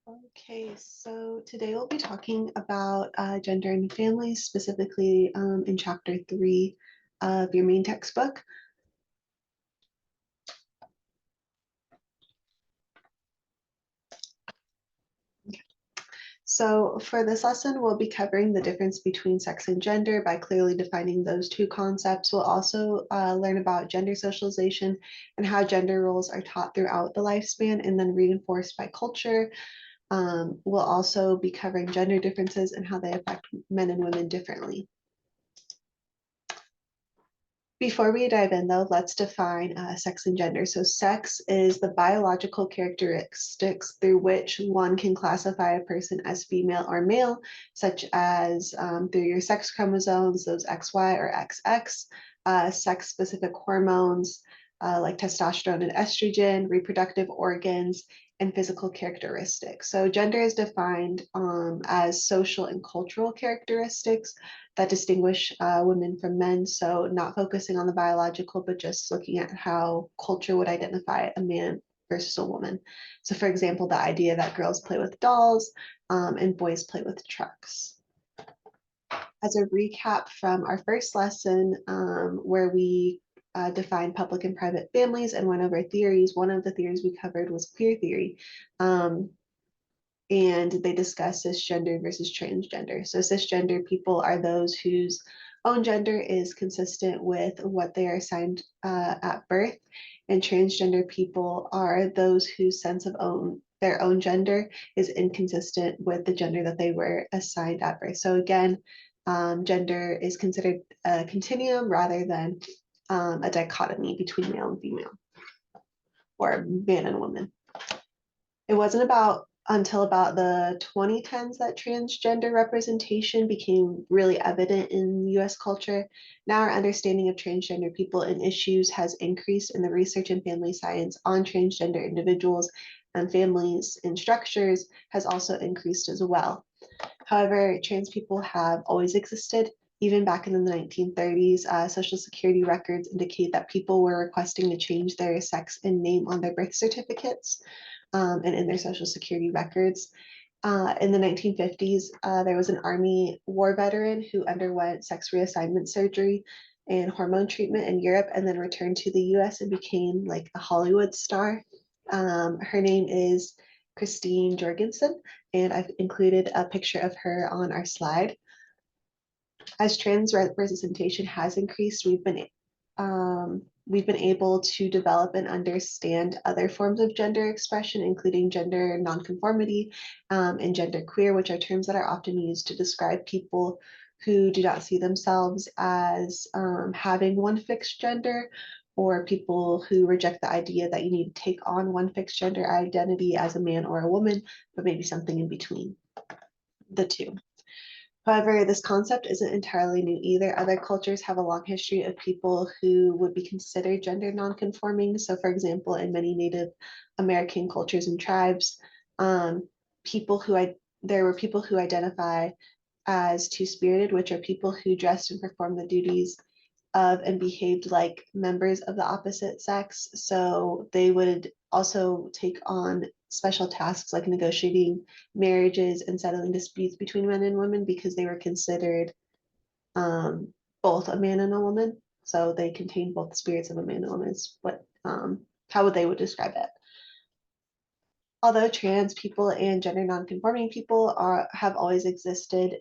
Okay, so today we'll be talking about gender and families, specifically in chapter 3 of your main textbook. So for this lesson, we'll be covering the difference between sex and gender by clearly defining those two concepts. We'll also learn about gender socialization and how gender roles are taught throughout the lifespan and then reinforced by culture. We'll also be covering gender differences and how they affect men and women differently. Before we dive in, though, let's define sex and gender. So, sex is the biological characteristics through which one can classify a person as female or male, such as through your sex chromosomes, those XY or XX, sex specific hormones like testosterone and estrogen, reproductive organs, and physical characteristics. So, gender is defined as social and cultural characteristics that distinguish women from men. So not focusing on the biological, but just looking at how culture would identify a man versus a woman. So for example, the idea that girls play with dolls and boys play with trucks. As a recap from our first lesson where we defined public and private families and went over theories, one of the theories we covered was queer theory. And they discuss cisgender versus transgender. So cisgender people are those whose own gender is consistent with what they are assigned at birth, and transgender people are those whose sense of their own gender is inconsistent with the gender that they were assigned at birth. So again, gender is considered a continuum rather than a dichotomy between male and female, or man and woman. It wasn't until about the 2010s that transgender representation became really evident in US culture. Now our understanding of transgender people and issues has increased, and the research in family science on transgender individuals and families and structures has also increased as well. However, trans people have always existed. Even back in the 1930s, Social Security records indicate that people were requesting to change their sex and name on their birth certificates and in their Social Security records. In the 1950s, there was an Army war veteran who underwent sex reassignment surgery and hormone treatment in Europe and then returned to the US and became like a Hollywood star. Her name is Christine Jorgensen, and I've included a picture of her on our slide. As trans representation has increased, we've been able to develop and understand other forms of gender expression, including gender nonconformity and gender queer, which are terms that are often used to describe people who do not see themselves as having one fixed gender, or people who reject the idea that you need to take on one fixed gender identity as a man or a woman, but maybe something in between the two. However, this concept isn't entirely new either. Other cultures have a long history of people who would be considered gender nonconforming. So, for example, in many Native American cultures and tribes, there were people who identify as two-spirited, which are people who dressed and performed the duties of and behaved like members of the opposite sex. So they would also take on special tasks like negotiating marriages and settling disputes between men and women because they were considered both a man and a woman. So they contain both the spirits of a man and a woman is how they would describe it. Although trans people and gender nonconforming people have always existed,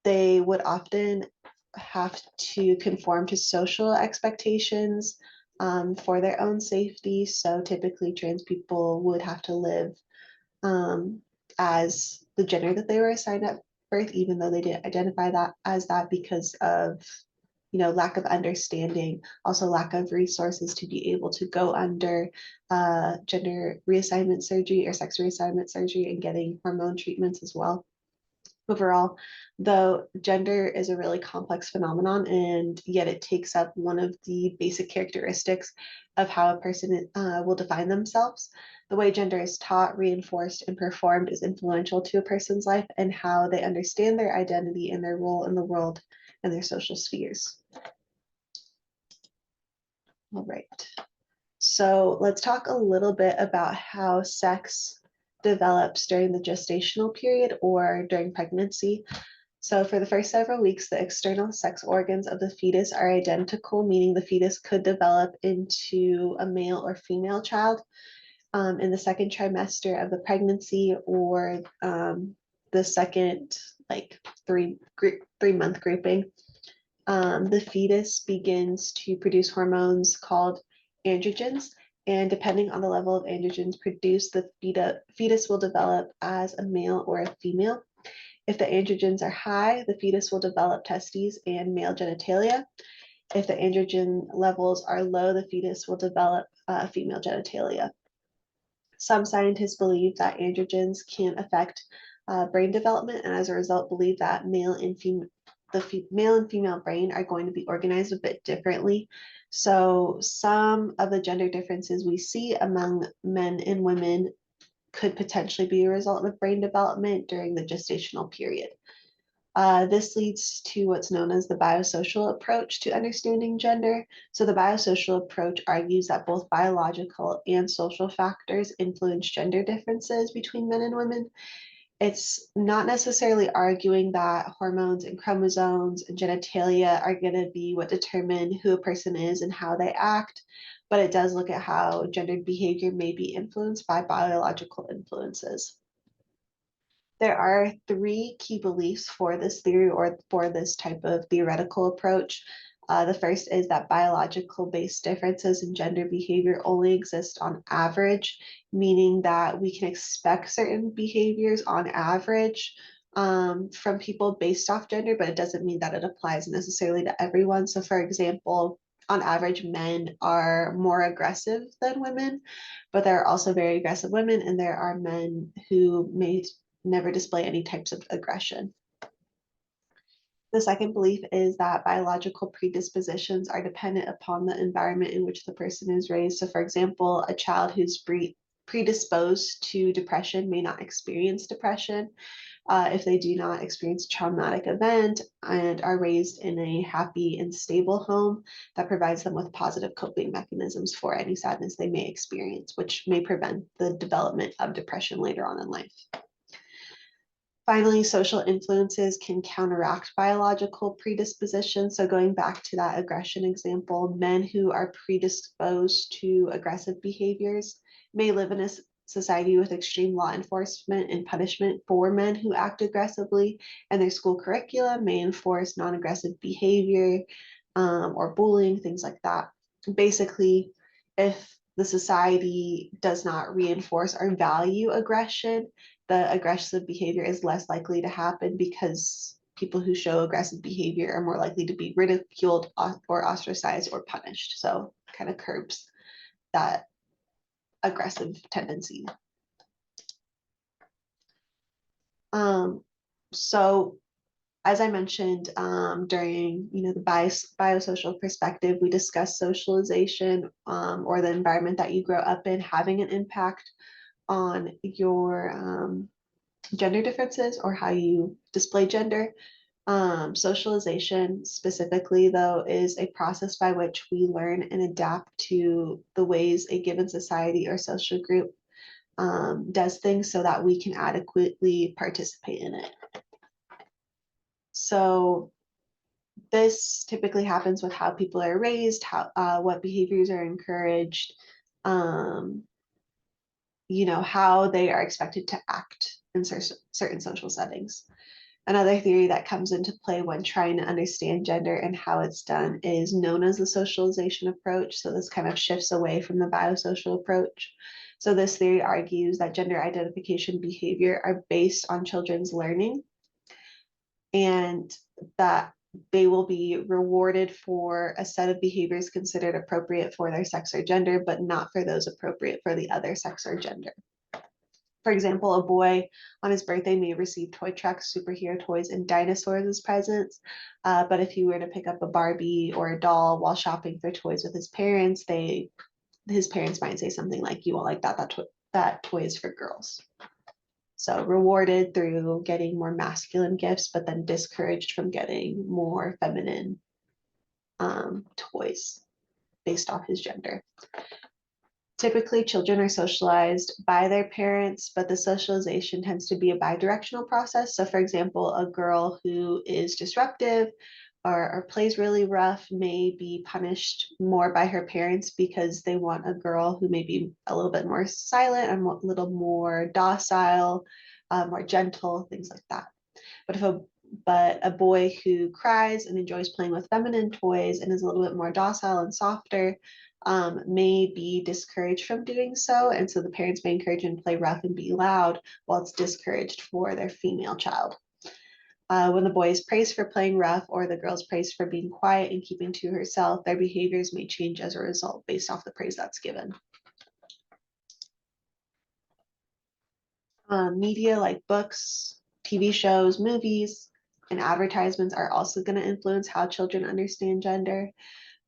they would often have to conform to social expectations for their own safety. So typically trans people would have to live as the gender that they were assigned at birth, even though they didn't identify that as that because of lack of understanding, also lack of resources to be able to go under gender reassignment surgery or sex reassignment surgery and getting hormone treatments as well. Overall, though, gender is a really complex phenomenon, and yet it takes up one of the basic characteristics of how a person will define themselves. The way gender is taught, reinforced, and performed is influential to a person's life and how they understand their identity and their role in the world and their social spheres. All right. So let's talk a little bit about how sex develops during the gestational period or during pregnancy. So for the first several weeks, the external sex organs of the fetus are identical, meaning the fetus could develop into a male or female child. In the second trimester of the pregnancy or the second like 3 month grouping, the fetus begins to produce hormones called androgens. And depending on the level of androgens produced, the fetus will develop as a male or a female. If the androgens are high, the fetus will develop testes and male genitalia. If the androgen levels are low, the fetus will develop female genitalia. Some scientists believe that androgens can affect brain development, and as a result, believe that male and female brain are going to be organized a bit differently. So some of the gender differences we see among men and women could potentially be a result of brain development during the gestational period. This leads to what's known as the biosocial approach to understanding gender. So the biosocial approach argues that both biological and social factors influence gender differences between men and women. It's not necessarily arguing that hormones and chromosomes and genitalia are going to be what determine who a person is and how they act, but it does look at how gendered behavior may be influenced by biological influences. There are 3 key beliefs for this theory or for this type of theoretical approach. The first is that biological based differences in gender behavior only exist on average, meaning that we can expect certain behaviors on average from people based off gender, but it doesn't mean that it applies necessarily to everyone. So for example, on average, men are more aggressive than women, but there are also very aggressive women, and there are men who may never display any types of aggression. The second belief is that biological predispositions are dependent upon the environment in which the person is raised. So for example, a child who's predisposed to depression may not experience depression if they do not experience a traumatic event and are raised in a happy and stable home that provides them with positive coping mechanisms for any sadness they may experience, which may prevent the development of depression later on in life. Finally, social influences can counteract biological predispositions. So going back to that aggression example, men who are predisposed to aggressive behaviors may live in a society with extreme law enforcement and punishment for men who act aggressively, and their school curriculum may enforce non-aggressive behavior or bullying, things like that. Basically, if the society does not reinforce or value aggression, the aggressive behavior is less likely to happen because people who show aggressive behavior are more likely to be ridiculed or ostracized or punished. So kind of curbs that aggressive tendency. So as I mentioned during the biosocial perspective, we discussed socialization or the environment that you grow up in having an impact on your gender differences or how you display gender. Socialization specifically, though, is a process by which we learn and adapt to the ways a given society or social group does things so that we can adequately participate in it. So this typically happens with how people are raised, what behaviors are encouraged, how they are expected to act in certain social settings. Another theory that comes into play when trying to understand gender and how it's done is known as the socialization approach. So this kind of shifts away from the biosocial approach. So this theory argues that gender identification behavior are based on children's learning and that they will be rewarded for a set of behaviors considered appropriate for their sex or gender, but not for those appropriate for the other sex or gender. For example, a boy on his birthday may receive toy trucks, superhero toys, and dinosaurs as presents. But if he were to pick up a Barbie or a doll while shopping for toys with his parents, his parents might say something like, "You won't like that. That toy is for girls." So rewarded through getting more masculine gifts, but then discouraged from getting more feminine toys based off his gender. Typically, children are socialized by their parents, but the socialization tends to be a bidirectional process. So, for example, a girl who is disruptive or plays really rough may be punished more by her parents because they want a girl who may be a little bit more silent and a little more docile, more gentle, things like that. But a boy who cries and enjoys playing with feminine toys and is a little bit more docile and softer may be discouraged from doing so. And so the parents may encourage him to play rough and be loud while it's discouraged for their female child. When the boy is praised for playing rough or the girl is praised for being quiet and keeping to herself, their behaviors may change as a result based off the praise that's given. Media like books, TV shows, movies, and advertisements are also going to influence how children understand gender.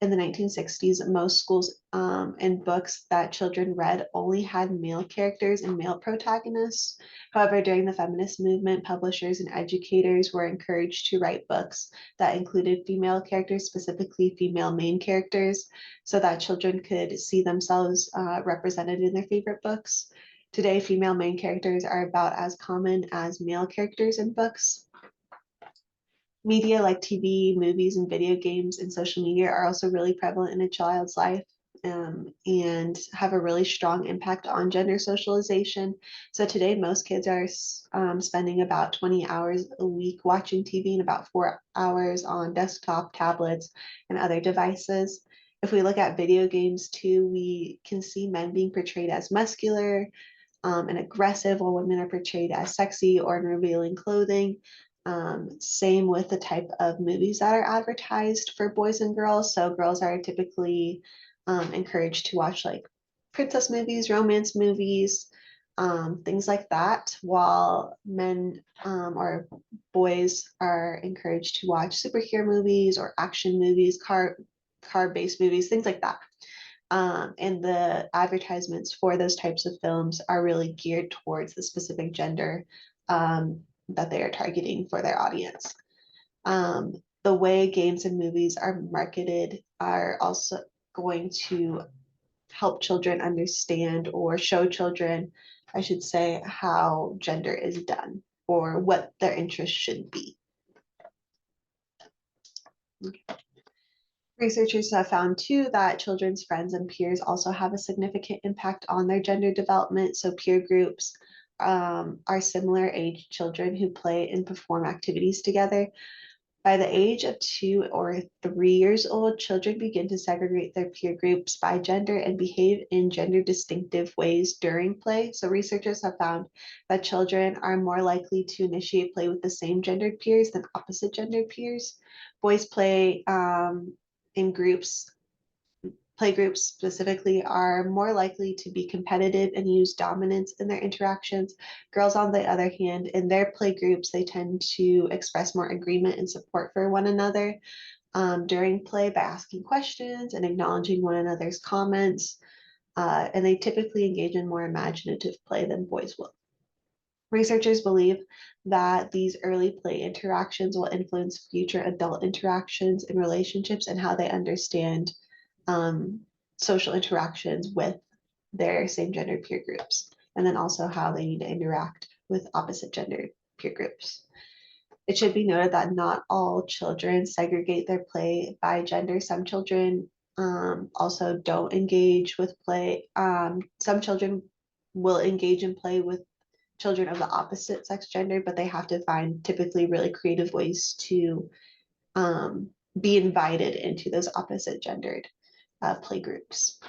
In the 1960s, most schools and books that children read only had male characters and male protagonists. However, during the feminist movement, publishers and educators were encouraged to write books that included female characters, specifically female main characters, so that children could see themselves represented in their favorite books. Today, female main characters are about as common as male characters in books. Media like TV, movies, and video games and social media are also really prevalent in a child's life and have a really strong impact on gender socialization. So today, most kids are spending about 20 hours a week watching TV and about 4 hours on desktop, tablets, and other devices. If we look at video games too, we can see men being portrayed as muscular and aggressive, while women are portrayed as sexy or in revealing clothing. Same with the type of movies that are advertised for boys and girls. So girls are typically encouraged to watch like princess movies, romance movies, things like that, while men or boys are encouraged to watch superhero movies or action movies, car-based movies, things like that. And the advertisements for those types of films are really geared towards the specific gender that they are targeting for their audience. The way games and movies are marketed are also going to help children understand or show children, I should say, how gender is done or what their interests should be. Okay. Researchers have found too that children's friends and peers also have a significant impact on their gender development. So peer groups are similar age children who play and perform activities together. By the age of 2 or 3 years old, children begin to segregate their peer groups by gender and behave in gender distinctive ways during play. So researchers have found that children are more likely to initiate play with the same gendered peers than opposite gendered peers. Boys play in groups, playgroups specifically, are more likely to be competitive and use dominance in their interactions. Girls, on the other hand, in their playgroups, they tend to express more agreement and support for one another during play by asking questions and acknowledging one another's comments. And they typically engage in more imaginative play than boys will. Researchers believe that these early play interactions will influence future adult interactions and relationships and how they understand social interactions with their same gender peer groups, and then also how they need to interact with opposite gender peer groups. It should be noted that not all children segregate their play by gender. Some children also don't engage with play. Some children will engage in play with children of the opposite sex gender, but they have to find typically really creative ways to be invited into those opposite gendered play groups.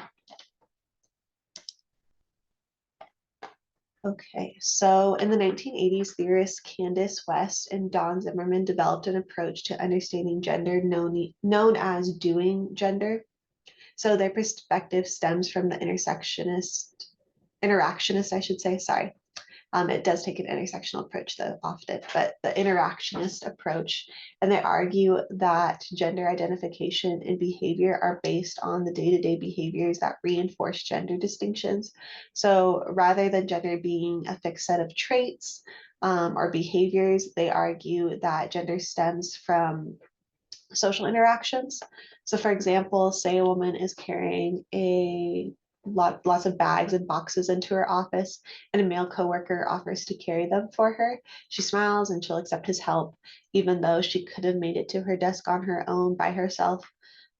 Okay, so in the 1980s, theorists Candace West and Don Zimmerman developed an approach to understanding gender known as doing gender. So their perspective stems from the interactionist, I should say, sorry. It does take an intersectional approach though often, but the interactionist approach, and they argue that gender identification and behavior are based on the day-to-day behaviors that reinforce gender distinctions. So rather than gender being a fixed set of traits or behaviors, they argue that gender stems from social interactions. So for example, say a woman is carrying a lots of bags and boxes into her office, and a male coworker offers to carry them for her. She smiles and she'll accept his help, even though she could have made it to her desk on her own by herself.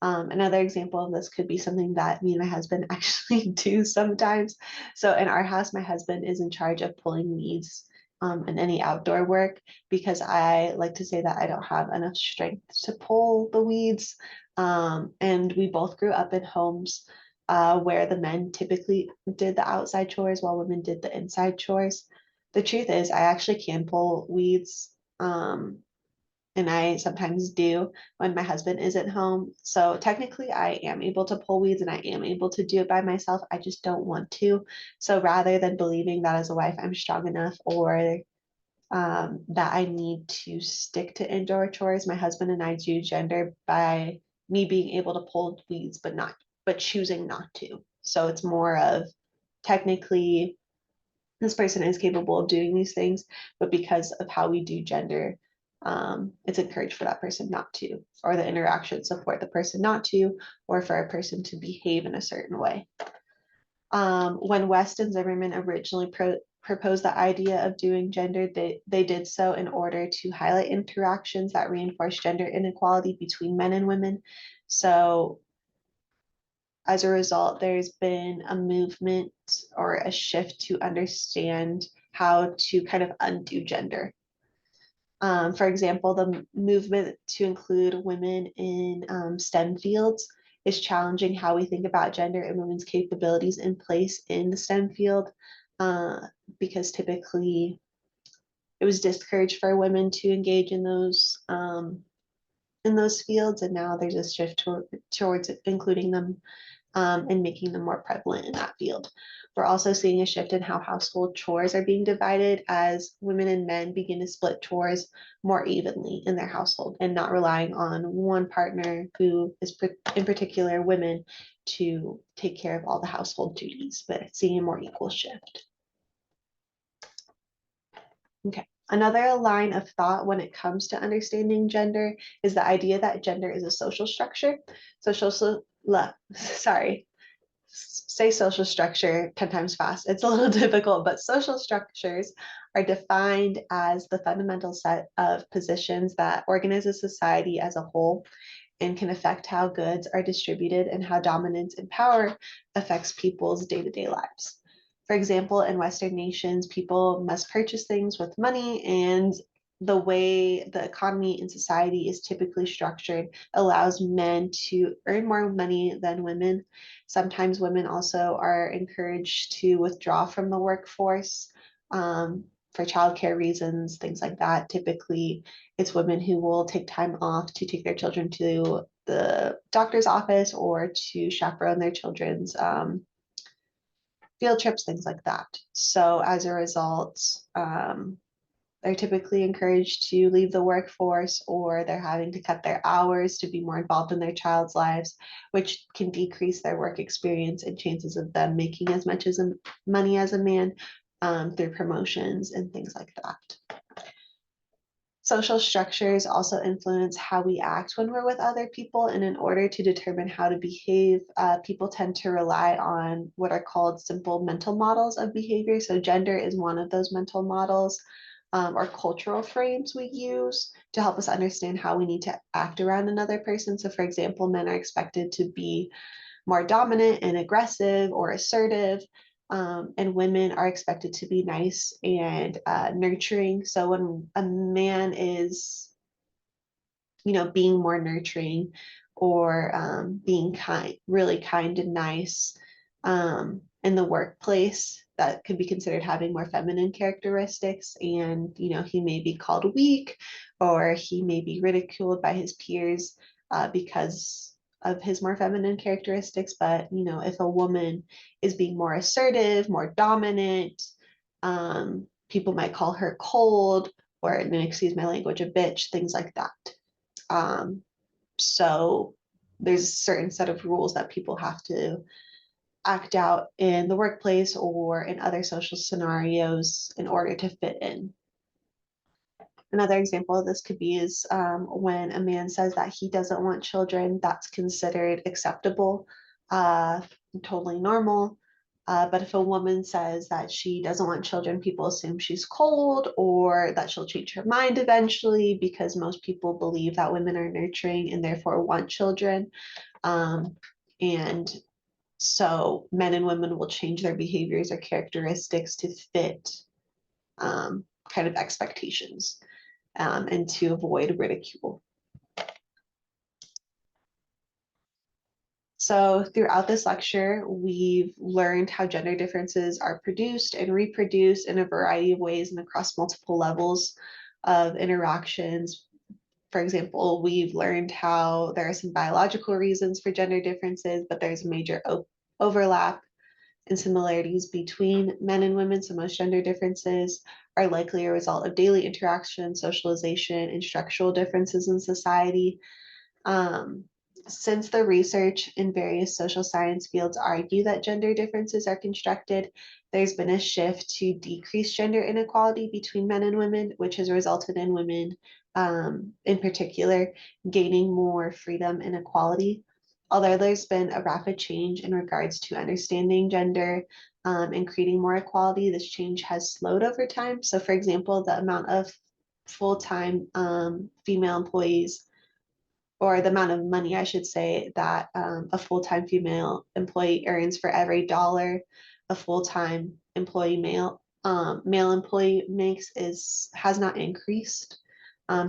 Another example of this could be something that me and my husband actually do sometimes. So in our house, my husband is in charge of pulling weeds and any outdoor work, because I like to say that I don't have enough strength to pull the weeds. And we both grew up in homes where the men typically did the outside chores while women did the inside chores. The truth is, I actually can pull weeds. And I sometimes do when my husband isn't home. So technically, I am able to pull weeds and I am able to do it by myself. I just don't want to. So rather than believing that as a wife I'm strong enough, or that I need to stick to indoor chores, my husband and I do gender by me being able to pull weeds, but choosing not to. So it's more of, technically, this person is capable of doing these things, but because of how we do gender, it's encouraged for that person not to, or the interaction support the person not to, or for a person to behave in a certain way. When West and Zimmerman originally proposed the idea of doing gender, they did so in order to highlight interactions that reinforce gender inequality between men and women. So as a result, there's been a movement or a shift to understand how to kind of undo gender. For example, the movement to include women in STEM fields is challenging how we think about gender and women's capabilities in place in the STEM field, uh, because typically it was discouraged for women to engage in those fields, and now there's a shift towards including them and making them more prevalent in that field. We're also seeing a shift in how household chores are being divided as women and men begin to split chores more evenly in their household and not relying on one partner, who is in particular women, to take care of all the household duties, but seeing a more equal shift. Okay. Another line of thought when it comes to understanding gender is the idea that gender is a social structure. So say social structure 10 times fast. It's a little difficult, but social structures are defined as the fundamental set of positions that organize a society as a whole and can affect how goods are distributed and how dominance and power affects people's day-to-day lives. For example, in Western nations, people must purchase things with money, and the way the economy and society is typically structured allows men to earn more money than women. Sometimes women also are encouraged to withdraw from the workforce for childcare reasons, things like that. Typically, it's women who will take time off to take their children to the doctor's office or to chaperone their children's field trips, things like that. So as a result, they're typically encouraged to leave the workforce, or they're having to cut their hours to be more involved in their child's lives, which can decrease their work experience and chances of them making as much as money as a man through promotions and things like that. Social structures also influence how we act when we're with other people, and in order to determine how to behave, people tend to rely on what are called simple mental models of behavior. So gender is one of those mental models or cultural frames we use to help us understand how we need to act around another person. So for example, men are expected to be more dominant and aggressive or assertive, and women are expected to be nice and nurturing. So when a man is, being more nurturing or being kind, really kind and nice in the workplace, that could be considered having more feminine characteristics. And, he may be called weak, or he may be ridiculed by his peers because of his more feminine characteristics. But, if a woman is being more assertive, more dominant, people might call her cold, or, excuse my language, a bitch, things like that. So there's a certain set of rules that people have to act out in the workplace or in other social scenarios in order to fit in. Another example of this could be is when a man says that he doesn't want children, that's considered acceptable. totally normal. But if a woman says that she doesn't want children, people assume she's cold or that she'll change her mind eventually, because most people believe that women are nurturing and therefore want children. And so men and women will change their behaviors or characteristics to fit kind of expectations and to avoid ridicule. So throughout this lecture, we've learned how gender differences are produced and reproduced in a variety of ways and across multiple levels of interactions. For example, we've learned how there are some biological reasons for gender differences, but there's major overlap and similarities between men and women. So most gender differences are likely a result of daily interaction, socialization, and structural differences in society. Um, since the research in various social science fields argue that gender differences are constructed, there's been a shift to decrease gender inequality between men and women, which has resulted in women, in particular, gaining more freedom and equality. Although there's been a rapid change in regards to understanding gender and creating more equality, this change has slowed over time. So, for example, the amount of full-time female employees, or the amount of money, I should say, that a full-time female employee earns for every dollar a full-time employee male employee makes has not increased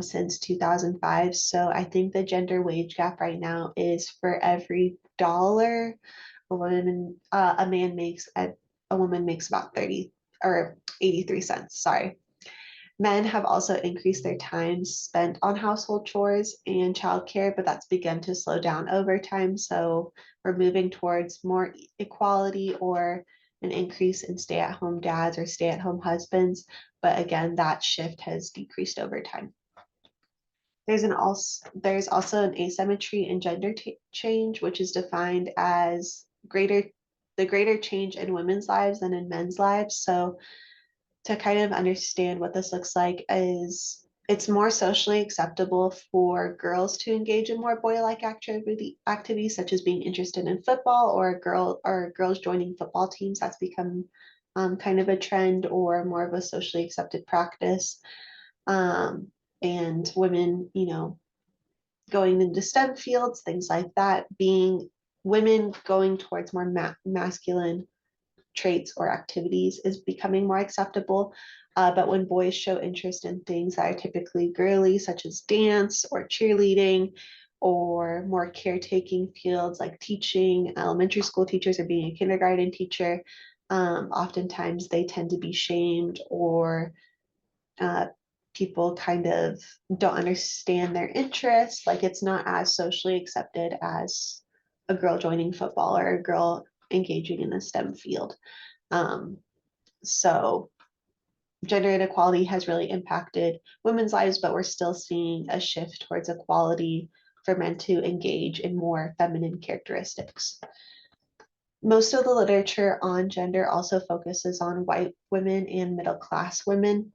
since 2005. So I think the gender wage gap right now is for every dollar a man makes, a woman makes about 30 or 83 cents. Sorry. Men have also increased their time spent on household chores and childcare, but that's begun to slow down over time. So we're moving towards more equality or an increase in stay-at-home dads or stay-at-home husbands. But again, that shift has decreased over time. There's also an asymmetry in gender change, which is defined as the greater change in women's lives than in men's lives. So to kind of understand what this looks like is it's more socially acceptable for girls to engage in more boy-like activities such as being interested in football, or girls joining football teams. That's become kind of a trend or more of a socially accepted practice. And women, going into STEM fields, things like that, being women going towards more masculine traits or activities is becoming more acceptable. But when boys show interest in things that are typically girly, such as dance or cheerleading, or more caretaking fields like teaching, elementary school teachers, or being a kindergarten teacher, oftentimes they tend to be shamed, or uh, people kind of don't understand their interests. Like it's not as socially accepted as a girl joining football or a girl engaging in a STEM field. Um, so gender inequality has really impacted women's lives, but we're still seeing a shift towards equality for men to engage in more feminine characteristics. Most of the literature on gender also focuses on white women and middle class women.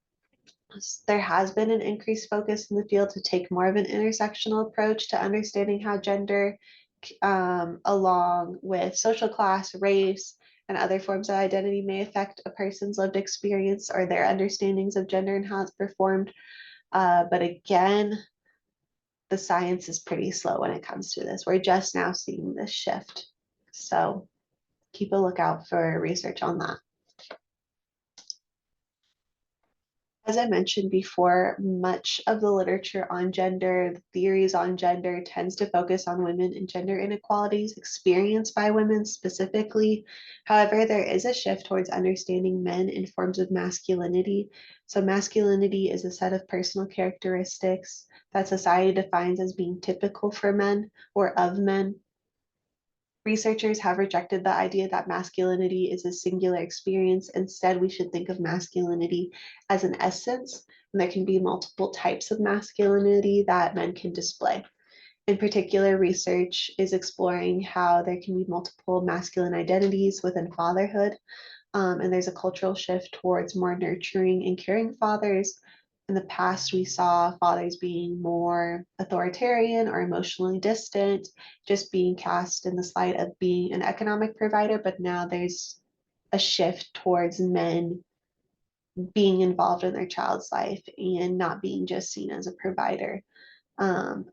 There has been an increased focus in the field to take more of an intersectional approach to understanding how gender, along with social class, race, and other forms of identity, may affect a person's lived experience or their understandings of gender and how it's performed. But again, the science is pretty slow when it comes to this. We're just now seeing this shift. So keep a lookout for research on that. As I mentioned before, much of the literature on gender, the theories on gender, tends to focus on women and gender inequalities experienced by women specifically. However, there is a shift towards understanding men in forms of masculinity. So masculinity is a set of personal characteristics that society defines as being typical for men or of men. Researchers have rejected the idea that masculinity is a singular experience. Instead, we should think of masculinity as an essence, and there can be multiple types of masculinity that men can display. In particular, research is exploring how there can be multiple masculine identities within fatherhood, and there's a cultural shift towards more nurturing and caring fathers. in the past, we saw fathers being more authoritarian or emotionally distant, just being cast in this light of being an economic provider. But now there's a shift towards men being involved in their child's life and not being just seen as a provider.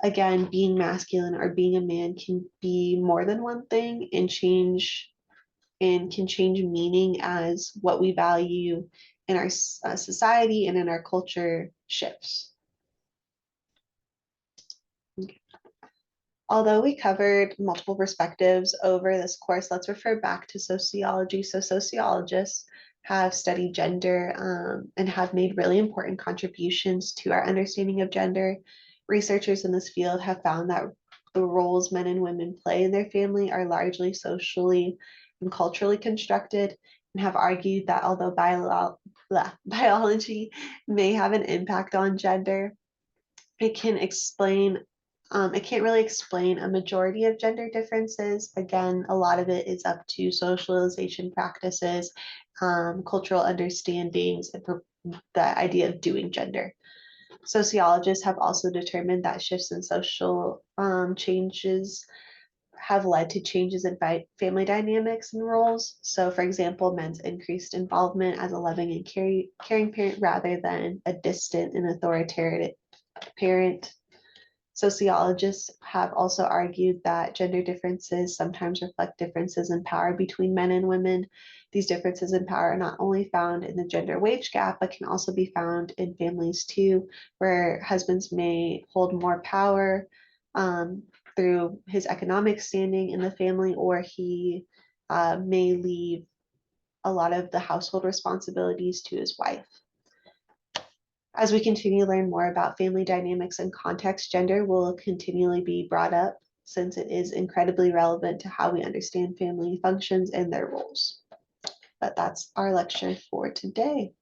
Again, being masculine or being a man can be more than one thing and can change meaning as what we value in our society and in our culture shifts. Although we covered multiple perspectives over this course, let's refer back to sociology. So sociologists have studied gender and have made really important contributions to our understanding of gender. Researchers in this field have found that the roles men and women play in their family are largely socially and culturally constructed, and have argued that although biology may have an impact on gender, it can explain it can't really explain a majority of gender differences. Again, a lot of it is up to socialization practices, cultural understandings, and the idea of doing gender. Sociologists have also determined that shifts in social changes have led to changes in family dynamics and roles. So, for example, men's increased involvement as a loving and caring parent rather than a distant and authoritarian parent. Sociologists have also argued that gender differences sometimes reflect differences in power between men and women. These differences in power are not only found in the gender wage gap, but can also be found in families too, where husbands may hold more power um, through his economic standing in the family, or he may leave a lot of the household responsibilities to his wife. As we continue to learn more about family dynamics and context, gender will continually be brought up since it is incredibly relevant to how we understand family functions and their roles. But that's our lecture for today.